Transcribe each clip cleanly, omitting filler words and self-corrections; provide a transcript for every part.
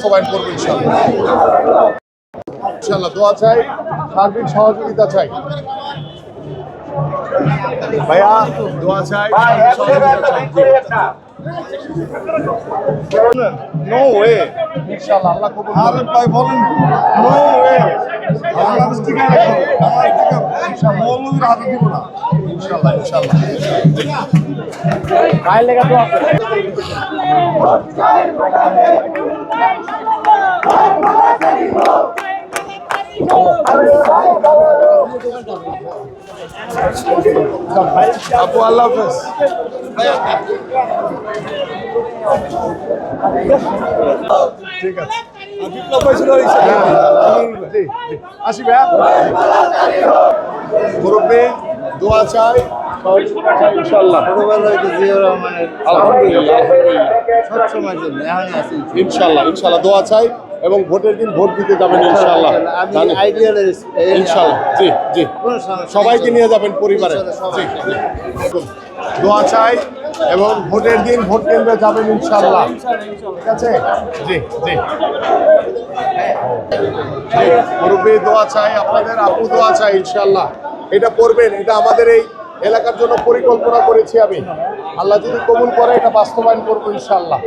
বাস্তবায়ন করবো ইনশাআল্লাহ। ইনশাআল্লাহ দোয়া চাই, সার্বিক সহযোগিতা চাই ভাইয়া, দোয়া চাই, নো ওয়ে ইনশাআল্লাহ আল্লাহ কবুল করুন। ভাই বলেন নো ওয়ে, বাংলাদেশ থেকে মৌলভীর হাতে দিব না ইনশাআল্লাহ। ইনশাআল্লাহ ভাই লেখা তো আছে আপু, আল্লাহ হাফেজ। ঠিক আছে, আসি ভাইয়া, মুরব্বী দোয়া চাই ইনশাআল্লাহ। ইনশাআল্লাহ ইনশাআল্লাহ দোয়া চাই এবং ভোটের দিন ভোট দিতে যাবেন ইনশাআল্লাহ। ইনশাআল্লাহ জি জি, সবাইকে নিয়ে যাবেন পরিবারে। জি দোয়া চাই এবং ভোটের দিন ভোট কেন্দ্রে যাবেন ইনশাআল্লাহ। ঠিক আছে জি জি, মুরব্বী দোয়া চাই আপনাদের, আপু দোয়া চাই ইনশাআল্লাহ। এটা করবেন, এটা আমাদের এই এলাকার জন্য পরিকল্পনা করেছি আমি। আল্লাহ যদি কবুল করে এটা বাস্তবায়ন করবো ইনশাআল্লাহ।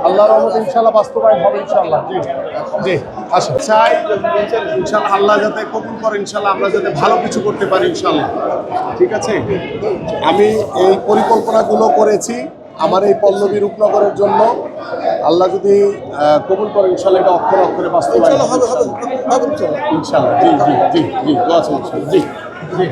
আল্লাহর রহমতে ইনশাআল্লাহ বাস্তবায়ন হবে ইনশাআল্লাহ। জি জি, আচ্ছা চাই ইনশাআল্লাহ আল্লাহ যাতে কবুল করে, ইনশাআল্লাহ আমরা যাতে ভালো কিছু করতে পারি ইনশাআল্লাহ। ঠিক আছে, আমি এই পরিকল্পনাগুলো করেছি আমার এই পল্লবী রূপনগরের জন্য। আল্লাহ যদি কবুল করে ইনশাআল্লাহ এটা অক্ষরে অক্ষরে বাস্তবায়ন হবে ইনশাআল্লাহ। জি জি জি জি, দোয়া চাই জি জি।